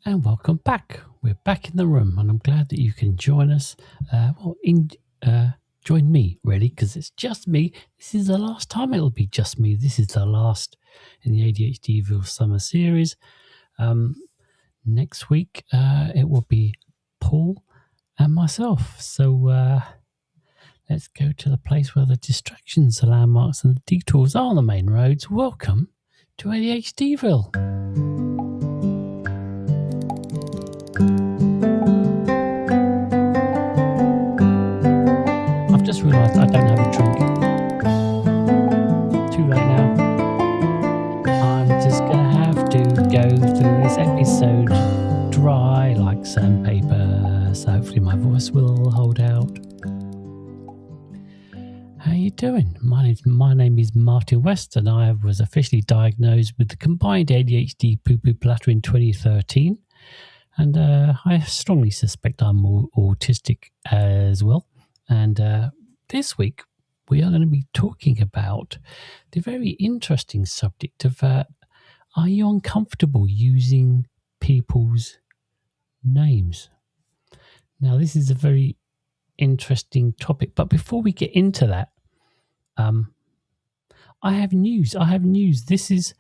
And welcome back. We're back in the room, and I'm glad that you can join us. Join me, really, because it's just me. This is the last time it'll be just me. This is the last in the ADHDville summer series. Next week, it will be Paul and myself. So let's go to the place where the distractions, the landmarks, and the detours are on the main roads. Welcome to ADHDville. I've just realised I don't have a drink. Too late now. I'm just going to have to go through this episode dry like sandpaper, so hopefully my voice will hold out. How you doing? My name is Martin West, and I was officially diagnosed with the combined ADHD poo-poo platter in 2013. And I strongly suspect I'm autistic as well. And this week, we are going to be talking about the very interesting subject of are you uncomfortable using people's names? Now, this is a very interesting topic. But before we get into that, I have news. This is...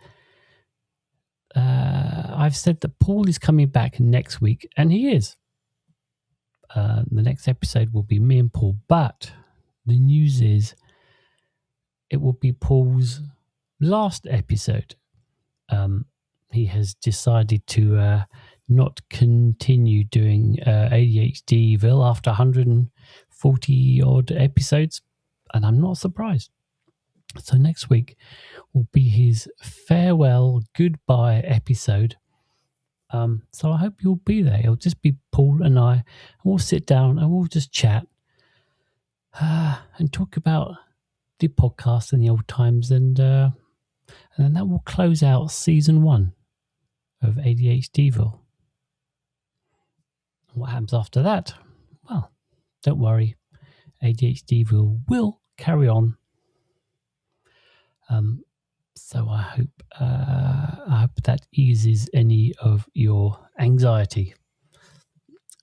I've said that Paul is coming back next week, and he is. The next episode will be me and Paul, but the news is it will be Paul's last episode. He has decided to not continue doing ADHDville after 140 odd episodes, and I'm not surprised. So next week will be his farewell, goodbye episode. So I hope you'll be there. It'll just be Paul and I, and we'll sit down and we'll just chat and talk about the podcast and the old times, and then that will close out season 1 of ADHDville. What happens after that? Well, don't worry. ADHDville will carry on. So I hope that eases any of your anxiety.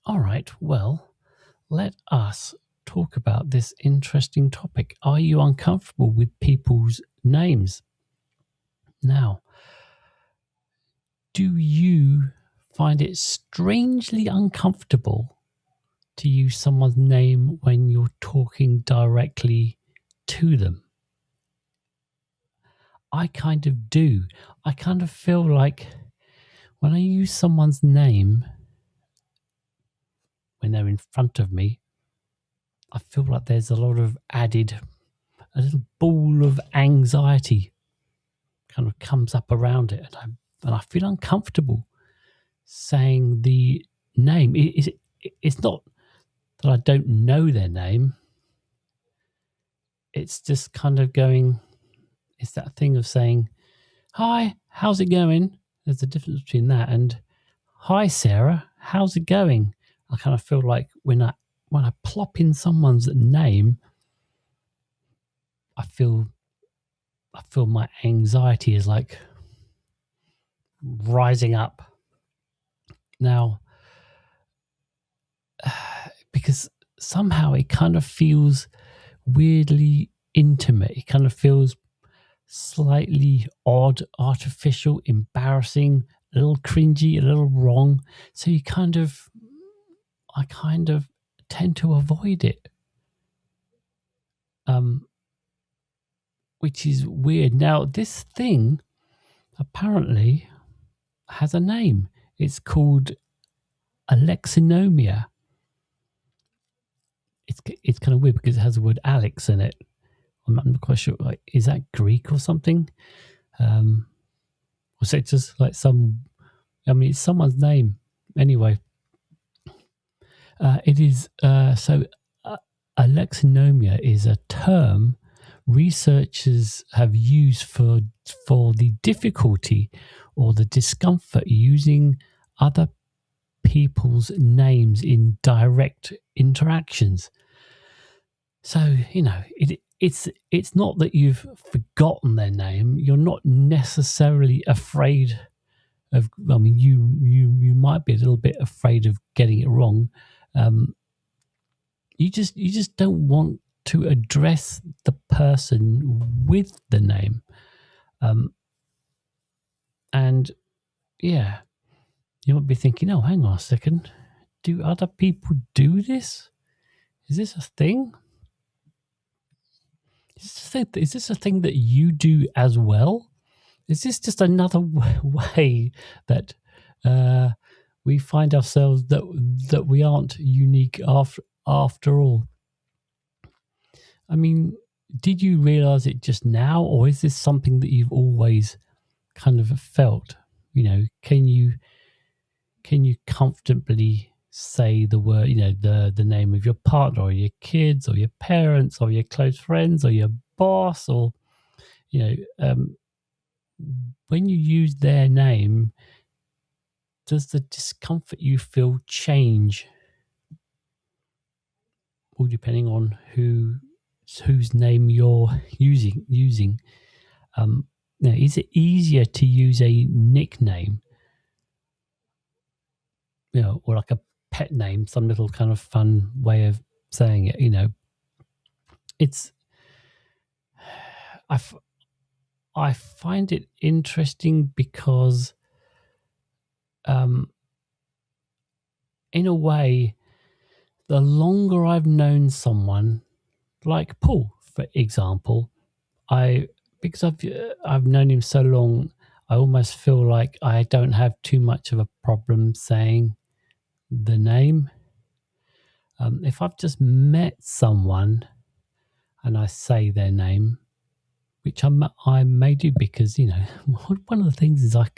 All right, well, let us talk about this interesting topic. Are you uncomfortable with people's names? Now, do you find it strangely uncomfortable to use someone's name when you're talking directly to them? I kind of do. I kind of feel like when I use someone's name, when they're in front of me, I feel like there's a little ball of anxiety kind of comes up around it, and I feel uncomfortable saying the name. It's not that I don't know their name. It's just kind of going... It's that thing of saying, "Hi, how's it going?" There's a difference between that and "Hi, Sarah, how's it going?" I kind of feel like when I plop in someone's name, I feel my anxiety is like rising up. Now, because somehow it kind of feels weirdly intimate. It kind of feels slightly odd, artificial, embarrassing, a little cringy, a little wrong. So I kind of tend to avoid it, which is weird. Now, this thing apparently has a name. It's called Alexinomia. It's kind of weird because it has the word Alex in it. I'm not quite sure. Like, is that Greek or something? Or is it just like it's someone's name. Anyway, it is. So Alexinomia is a term researchers have used for the difficulty or the discomfort using other people's names in direct interactions. So, it's not that you've forgotten their name. You're not necessarily afraid of. I mean, you might might be a little bit afraid of getting it wrong. You just don't want to address the person with the name. And yeah, you might be thinking, oh, hang on a second. Do other people do this? Is this a thing? Is this a thing that you do as well? Is this just another way that we find ourselves that we aren't unique after all? I mean, did you realize it just now, or is this something that you've always kind of felt? You know, can you comfortably say the word, you know, the name of your partner or your kids or your parents or your close friends or your boss, or, you know, when you use their name, does the discomfort you feel change? All depending on whose name you're using. Now, is it easier to use a nickname, you know, or like a pet name, some little kind of fun way of saying it? You know, it's I find it interesting because, in a way, the longer I've known someone, like Paul, for example, because I've known him so long, I almost feel like I don't have too much of a problem saying the name. If I've just met someone and I say their name, which I may do because, you know, one of the things is I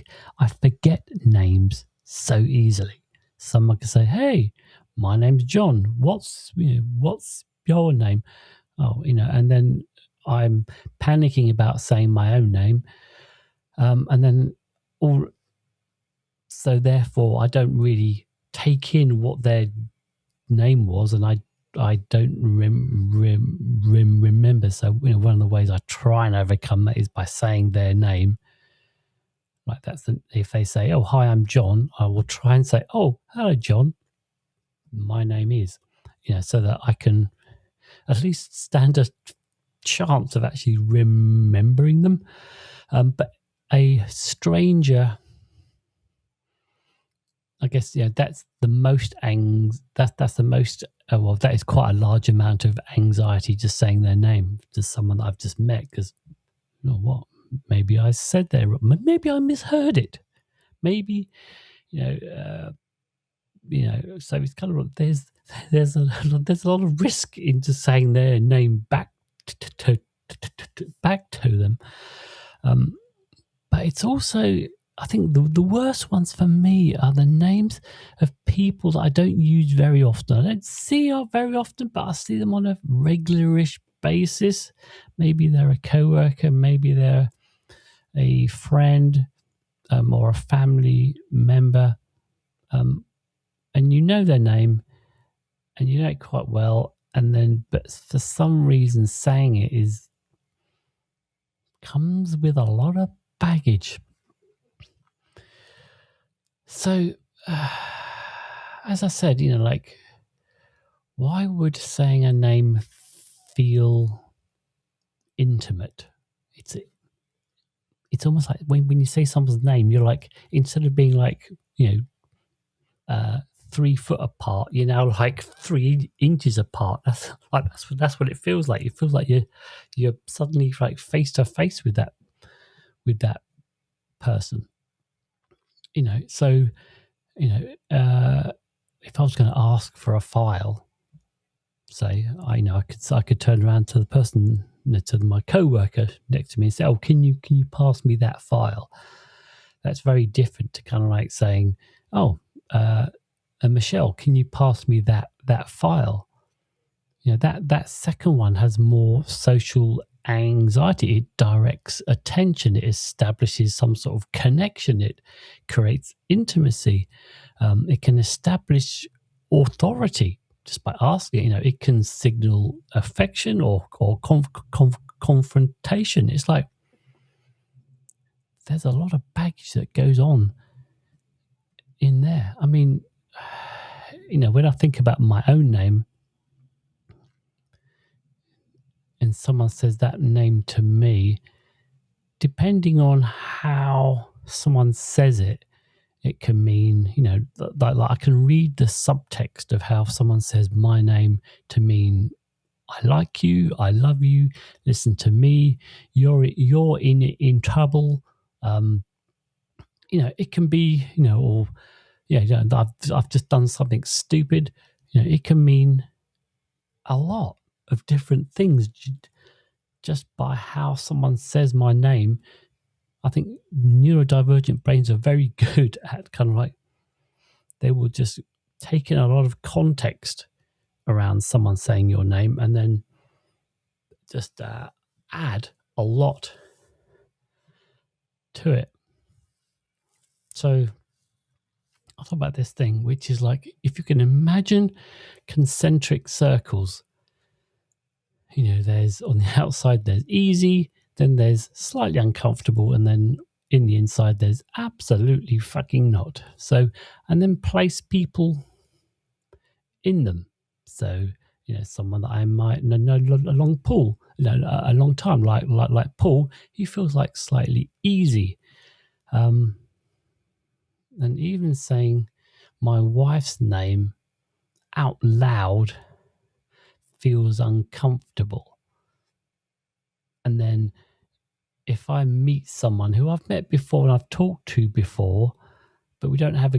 forget names so easily. Someone can say, "Hey, my name's John. What's your name?" Oh, you know, and then I'm panicking about saying my own name, and then so therefore I don't really take in what their name was, and I don't remember. So, you know, one of the ways I try and overcome that is by saying their name. Like if they say, "Oh, hi, I'm John," I will try and say, "Oh, hello, John. My name is," you know, so that I can at least stand a chance of actually remembering them. But a stranger, I guess, yeah, that's the most that's the most. Well, that is quite a large amount of anxiety just saying their name to someone that I've just met, because, you know what? Maybe I said maybe I misheard it. Maybe, you know. So it's kind of there's a lot of risk in just saying their name back to them. But it's also, I think the worst ones for me are the names of people that I don't use very often. I don't see very often, but I see them on a regularish basis. Maybe they're a coworker, maybe they're a friend, or a family member, and you know their name, and you know it quite well, but for some reason saying it comes with a lot of baggage. So, as I said, you know, like, why would saying a name feel intimate? It's almost like when you say someone's name, you're like, instead of being like, you know, 3 foot apart, you're now like 3 inches apart. That's what it feels like. It feels like you're suddenly like face to face with that person. You know, so, you know, if I was going to ask for a file, say, I could turn around to the person, you know, to my coworker next to me and say, "Oh, can you pass me that file?" That's very different to kind of like saying, "Oh, Michelle, can you pass me that file?" You know, that second one has more social anxiety. It directs attention. It establishes some sort of connection. It creates intimacy. It can establish authority just by asking. You know, it can signal affection or confrontation. It's like there's a lot of baggage that goes on in there. I mean, when I think about my own name and someone says that name to me, depending on how someone says it, it can mean, like I can read the subtext of how someone says my name to mean I like you, I love you, listen to me, you're in trouble. It can be, or I've just done something stupid. It can mean a lot of different things just by how someone says my name. I think neurodivergent brains are very good at kind of like, they will just take in a lot of context around someone saying your name and then just add a lot to it. So I thought about this thing, which is like, if you can imagine concentric circles, there's on the outside, there's easy, then there's slightly uncomfortable, and then in the inside, there's absolutely fucking not. So, and then place people in them. So, someone that I might know along Paul, a long time, like Paul, he feels like slightly easy. And even saying my wife's name out loud feels uncomfortable. And then if I meet someone who I've met before and I've talked to before, but we don't have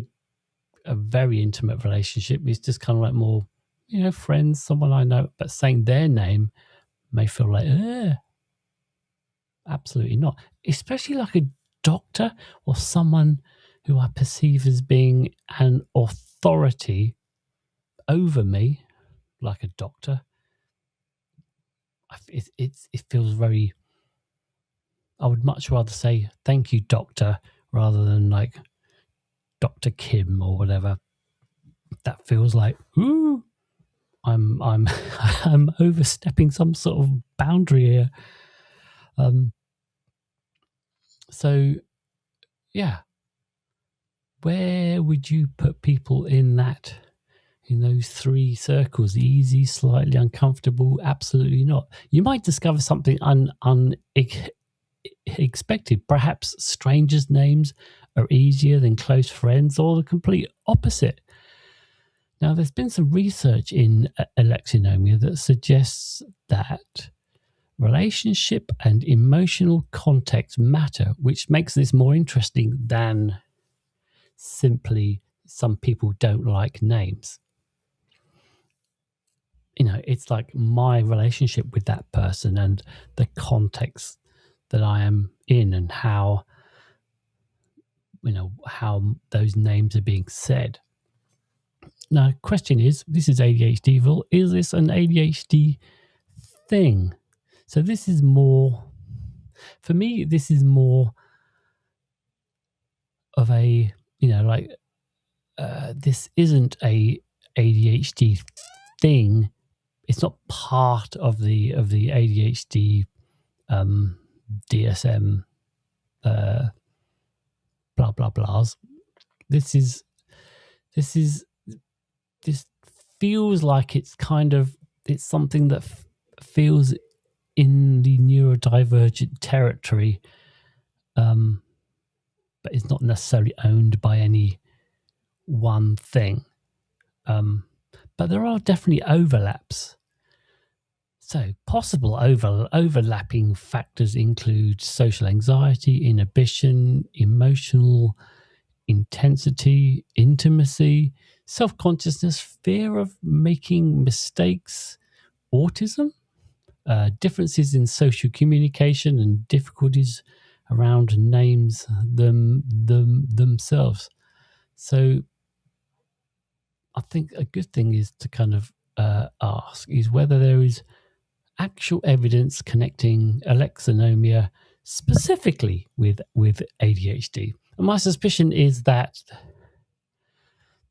a very intimate relationship, it's just kind of like more, friends, someone I know, but saying their name may feel like, absolutely not. Especially like a doctor or someone who I perceive as being an authority over me, like a doctor. It feels very, I would much rather say thank you, doctor, rather than like Dr. Kim or whatever. That feels like, ooh, I'm I'm overstepping some sort of boundary here. So yeah, where would you put people in those three circles? Easy, slightly uncomfortable, absolutely not. You might discover something unexpected. Perhaps strangers' names are easier than close friends, or the complete opposite. Now, there's been some research in Alexinomia that suggests that relationship and emotional context matter, which makes this more interesting than simply some people don't like names. It's like my relationship with that person and the context that I am in and how those names are being said. Now, question is, this is ADHDville, is this an ADHD thing? So this is more, for me, this is more of a, this isn't a ADHD thing. It's not part of the ADHD DSM blah blah blahs. This feels like it's something that feels in the neurodivergent territory, but it's not necessarily owned by any one thing. But there are definitely overlaps. So possible overlapping factors include social anxiety, inhibition, emotional intensity, intimacy, self-consciousness, fear of making mistakes, autism, differences in social communication, and difficulties around names themselves. So I think a good thing is to kind of ask is whether there is actual evidence connecting Alexinomia specifically with ADHD. And my suspicion is that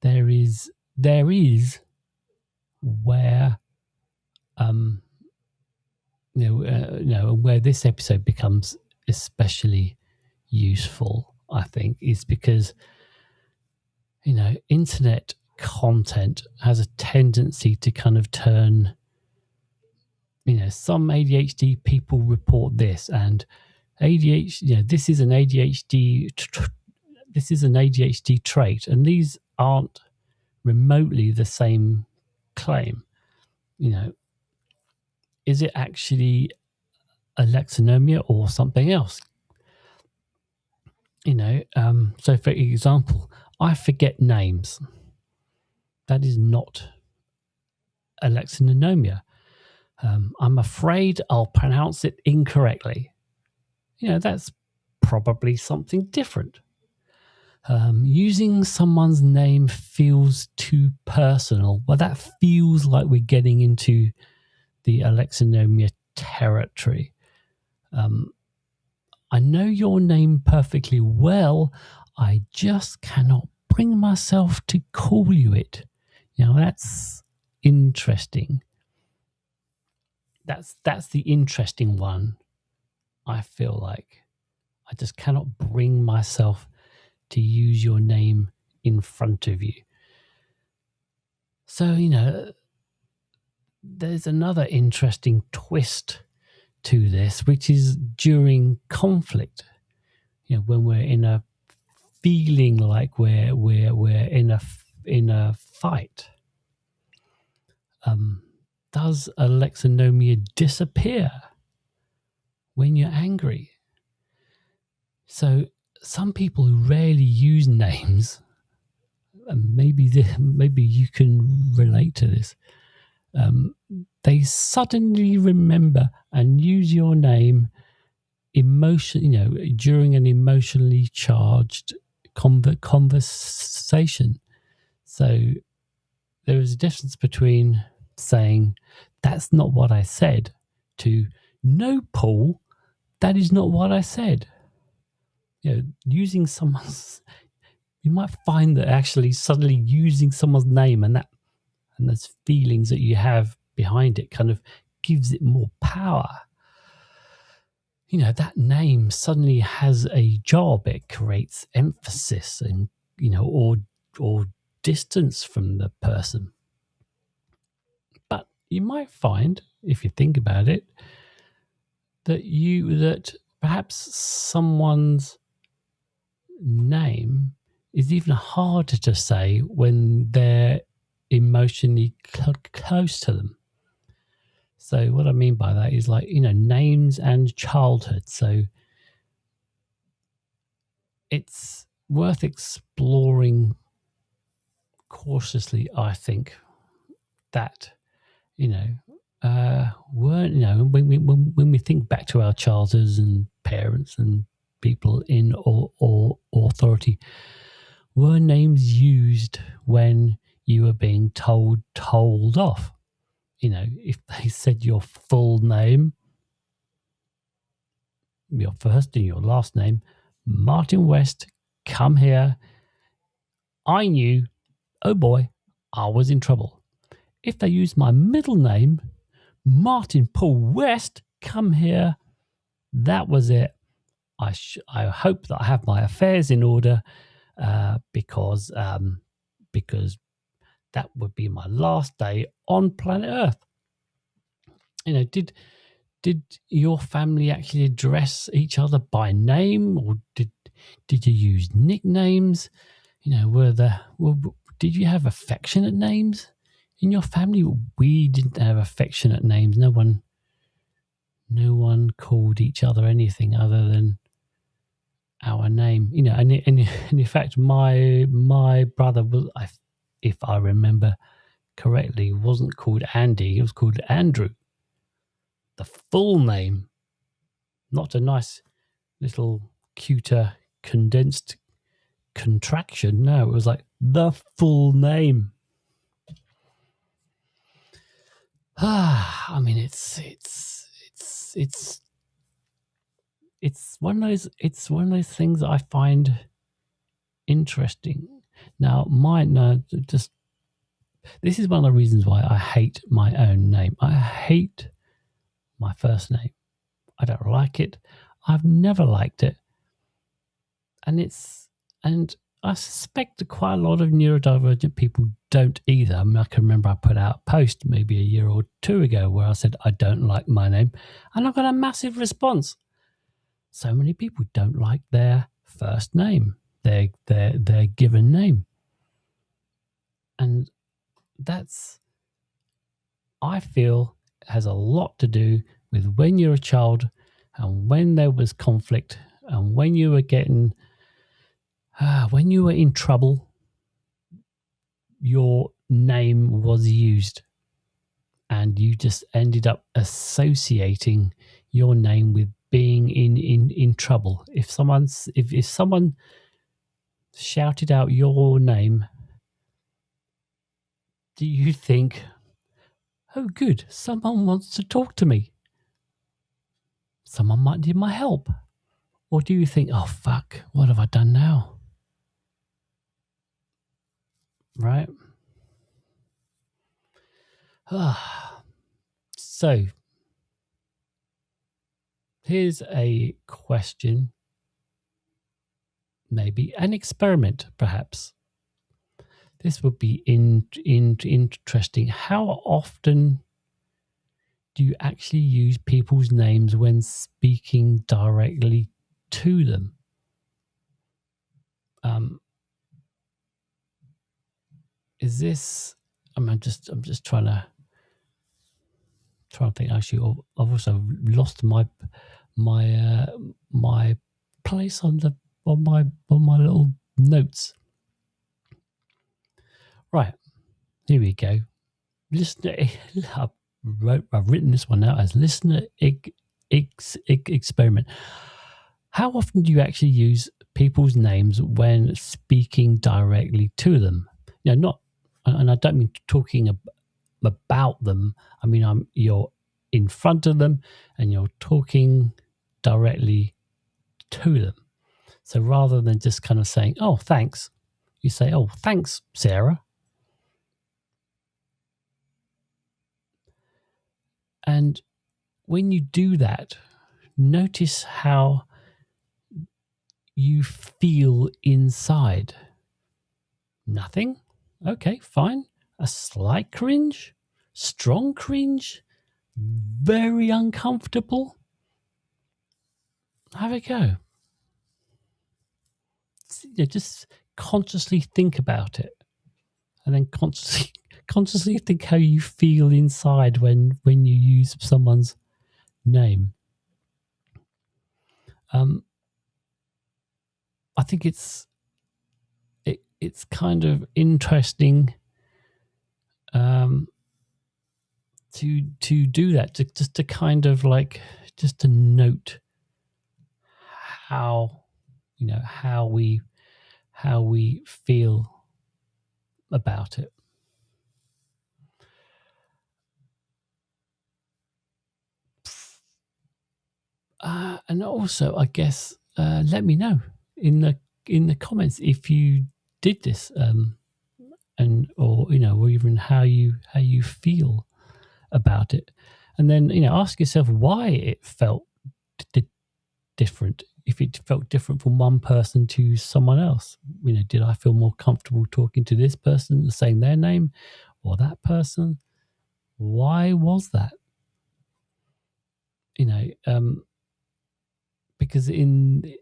there is where where this episode becomes especially useful, I think, is because internet content has a tendency to kind of turn, some ADHD people report this, and ADHD, this is an ADHD trait, and these aren't remotely the same claim. Is it actually Alexinomia or something else? So for example, I forget names. That is not Alexinomia. I'm afraid I'll pronounce it incorrectly. That's probably something different. Using someone's name feels too personal. Well, that feels like we're getting into the Alexinomia territory. I know your name perfectly well. I just cannot bring myself to call you it. That's interesting. That's the interesting one. I feel like I just cannot bring myself to use your name in front of you. So, there's another interesting twist to this, which is during conflict. When we're in a feeling like we're in a fight. Does Alexinomia disappear when you're angry? So some people who rarely use names, and maybe you can relate to this, they suddenly remember and use your name during an emotionally charged conversation. So there is a difference between saying, "That's not what I said," to "No, Paul, that is not what I said." Using someone's, you might find that actually suddenly using someone's name and those feelings that you have behind it kind of gives it more power. That name suddenly has a job. It creates emphasis and, or distance from the person. But you might find, if you think about it, that perhaps someone's name is even harder to say when they're emotionally close to them. So what I mean by that is names and childhood. So it's worth exploring cautiously, I think, that when we think back to our childhoods and parents and people in or authority, were names used when you were being told off? If they said your full name, your first and your last name, Martin West, come here, I knew, oh boy, I was in trouble. If they used my middle name, Martin Paul West, come here, that was it. I hope that I have my affairs in order, because that would be my last day on planet Earth. Did your family actually address each other by name, or did you use nicknames? Did you have affectionate names in your family? We didn't have affectionate names. No one called each other anything other than our name. And in fact, my brother was, if I remember correctly, wasn't called Andy. He was called Andrew. The full name, not a nice little cuter condensed contraction. No, it was like the full name. I mean, it's one of those things that I find interesting. Now, this is one of the reasons why I hate my own name. I hate my first name. I don't like it. I've never liked it. And I suspect that quite a lot of neurodivergent people don't either. I mean, I can remember I put out a post maybe a year or two ago where I said, I don't like my name. And I got a massive response. So many people don't like their first name, their given name. And that's, I feel, has a lot to do with when you're a child and when there was conflict and when you were getting, when you were in trouble, your name was used and you just ended up associating your name with being in trouble. If someone shouted out your name, do you think, oh good, someone wants to talk to me, someone might need my help? Or do you think, oh fuck, what have I done now? Right? So, here's a question, maybe an experiment, perhaps. This would be interesting. How often do you actually use people's names when speaking directly to them? Is this? I'm just trying to think. Actually, I've also lost my place on my little notes. Right, here we go. Listener, I've written this one out as listener experiment. How often do you actually use people's names when speaking directly to them? Not, and I don't mean talking about them. I mean, you're in front of them and you're talking directly to them. So rather than just kind of saying, "Oh, thanks," you say, "Oh, thanks, Sarah." And when you do that, notice how you feel inside. Nothing? Okay, fine. A slight cringe? Strong cringe? Very uncomfortable? Have a go. Just consciously think about it. And then consciously think how you feel inside when you use someone's name. I think it's kind of interesting to do that, just to kind of like just to note how how we feel about it. And also, I guess, let me know in the comments if you did this, and or even how you feel about it, and then ask yourself why it felt different. If it felt different from one person to someone else, did I feel more comfortable talking to this person, saying their name, or that person? Why was that? Because I'm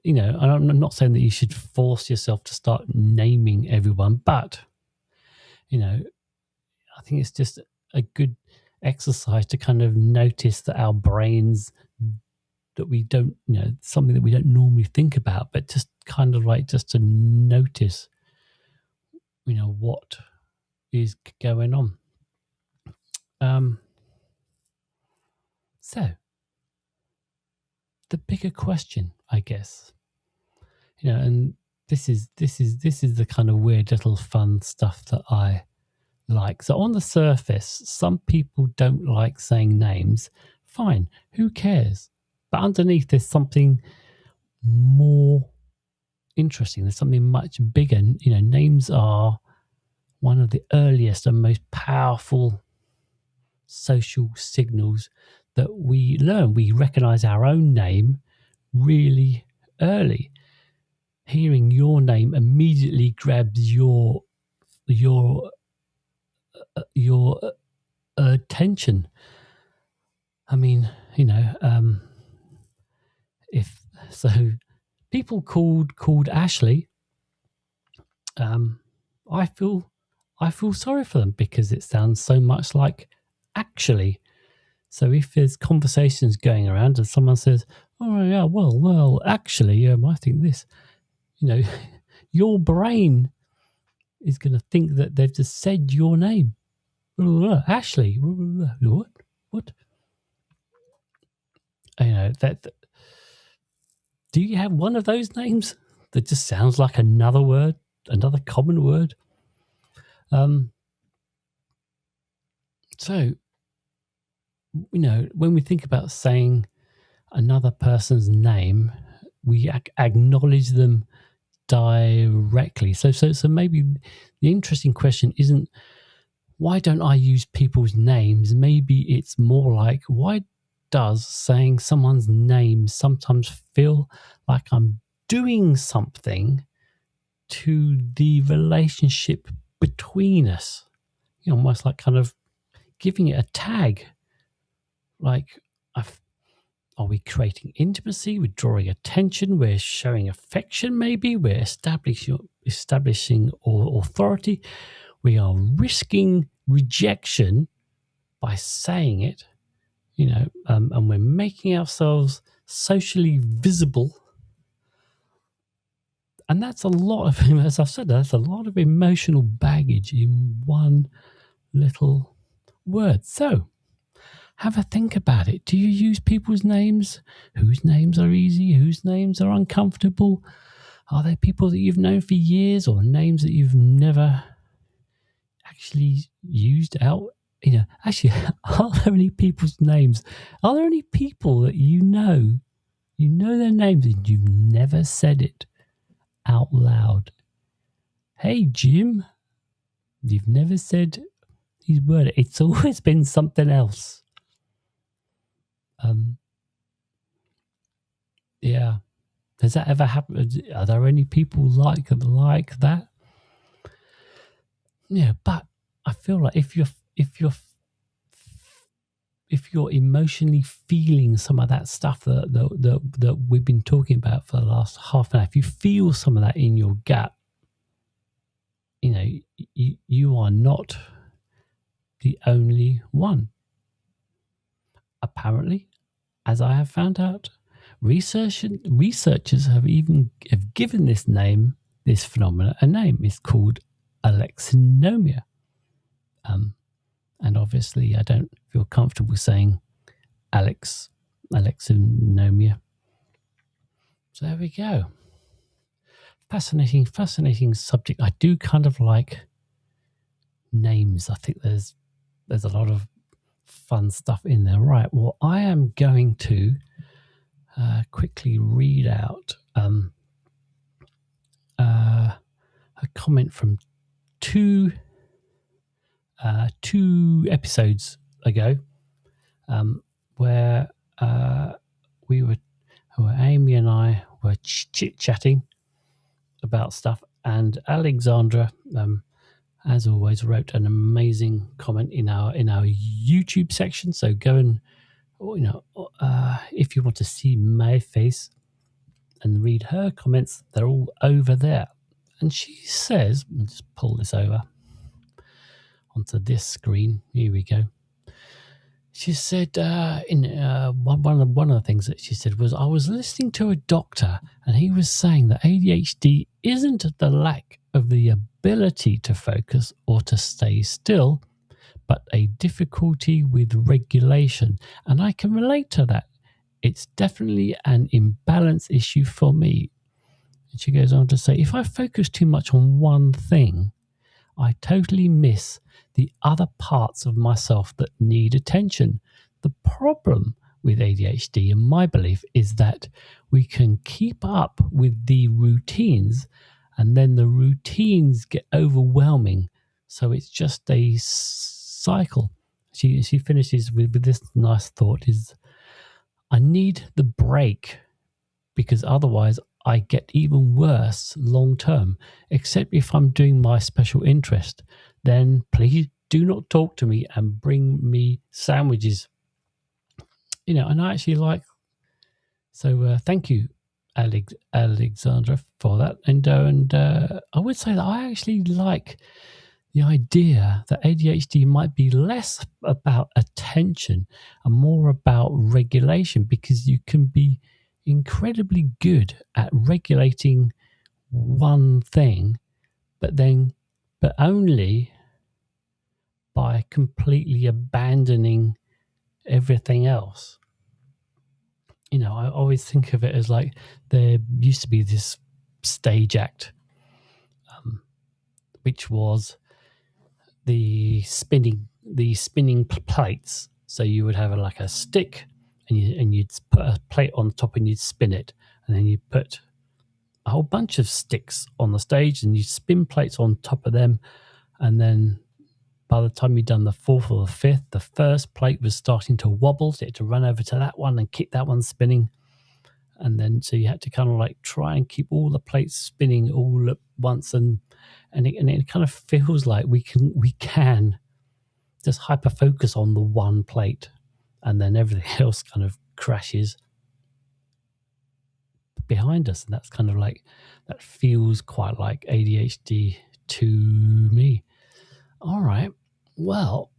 not saying that you should force yourself to start naming everyone, but I think it's just a good exercise to kind of notice that our brains, that we don't, something that we don't normally think about, but just kind of like just to notice, what is going on. So the bigger question, I guess, and this is the kind of weird little fun stuff that I like. So on the surface, some people don't like saying names. Fine, who cares? But underneath, there's something more interesting. There's something much bigger. Names are one of the earliest and most powerful social signals that we learn. We recognize our own name really early. hearing your name immediately grabs your attention. I mean, if so, people called Ashley. I feel sorry for them because it sounds so much like actually. So if there's conversations going around and someone says, "Oh yeah, well, actually, I think this," your brain is going to think that they've just said your name, Ashley. What? That. Do you have one of those names that just sounds like another word, another common word? So, when we think about saying another person's name, we acknowledge them directly. So maybe the interesting question isn't why don't I use people's names? Maybe it's more like why does saying someone's name sometimes feel like I'm doing something to the relationship between us? Almost like kind of giving it a tag. Like, are we creating intimacy? We're drawing attention. We're showing affection. Maybe we're establishing authority. We are risking rejection by saying it. And we're making ourselves socially visible. And that's a lot of, as I've said, that's a lot of emotional baggage in one little word. So have a think about it. Do you use people's names? Whose names are easy? Whose names are uncomfortable? Are they people that you've known for years or names that you've never actually used out? Actually, are there any people's names? Are there any people that you know their names and you've never said it out loud? Hey, Jim. You've never said his word. It's always been something else. Yeah. Has that ever happened? Are there any people like that? Yeah, but I feel like if you're emotionally feeling some of that stuff that we've been talking about for the last half an hour, if you feel some of that in your gut, you are not the only one. Apparently, as I have found out, researchers have given this phenomenon a name. It's called Alexinomia. And obviously I don't feel comfortable saying Alexinomia. So there we go. Fascinating subject. I do kind of like names. I think there's a lot of fun stuff in there. Right. Well, I am going to quickly read out a comment from two episodes ago, where Amy and I were chit-chatting about stuff, and Alexandra, as always, wrote an amazing comment in our YouTube section. So go and if you want to see my face and read her comments, they're all over there. And she says, let me just pull this over onto this screen. Here we go. She said, one of the things that she said was, I was listening to a doctor and he was saying that ADHD isn't the lack of the ability to focus or to stay still, but a difficulty with regulation. And I can relate to that. It's definitely an imbalance issue for me. And she goes on to say, if I focus too much on one thing, I totally miss the other parts of myself that need attention. The problem with ADHD, in my belief, is that we can keep up with the routines and then the routines get overwhelming. So it's just a cycle. She finishes with this nice thought is, I need the break because otherwise I get even worse long term, except if I'm doing my special interest. Then please do not talk to me and bring me sandwiches. And I actually like. So thank you, Alexandra, for that. And I would say that I actually like the idea that ADHD might be less about attention and more about regulation, because you can be incredibly good at regulating one thing, but only by completely abandoning everything else. I always think of it as like there used to be this stage act, which was the spinning plates. So you would have like a stick, and you'd put a plate on top and you'd spin it, and then you put a whole bunch of sticks on the stage and you spin plates on top of them, and then by the time you'd done the fourth or the fifth, the first plate was starting to wobble, so you had to run over to that one and keep that one spinning. And then so you had to kind of like try and keep all the plates spinning all at once, and it kind of feels like we can just hyper focus on the one plate, and then everything else kind of crashes behind us. And that's kind of like, that feels quite like ADHD to me. All right. Well,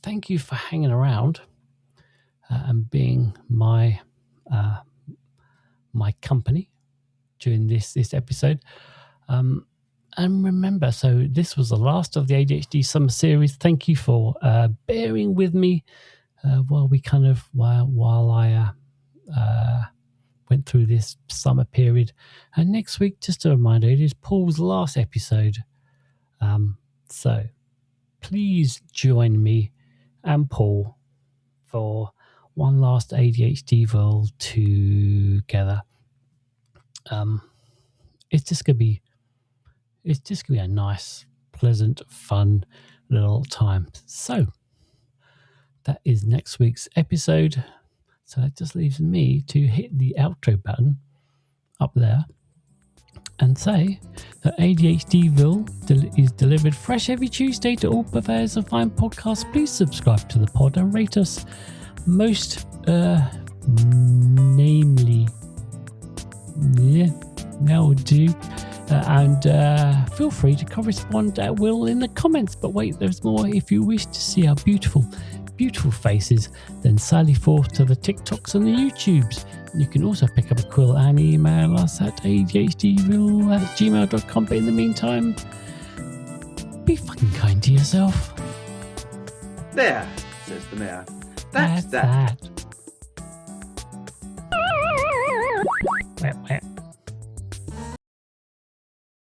thank you for hanging around and being my company during this episode. And remember, so this was the last of the ADHD summer series. Thank you for bearing with me while I went through this summer period. And next week, just a reminder, it is Paul's last episode. So please join me and Paul for one last ADHDville together. It's just gonna be a nice, pleasant, fun little time. So that is next week's episode. So that just leaves me to hit the outro button up there and say that ADHDville is delivered fresh every Tuesday to all purveyors of fine podcasts. Please subscribe to the pod and rate us, most namely, now do. And feel free to correspond at will in the comments. But wait, there's more. If you wish to see our beautiful faces, then sally forth to the TikToks and the YouTubes. You can also pick up a quill and email us at ADHDville@gmail.com. But in the meantime, be fucking kind to yourself. There, says the mayor. That's that.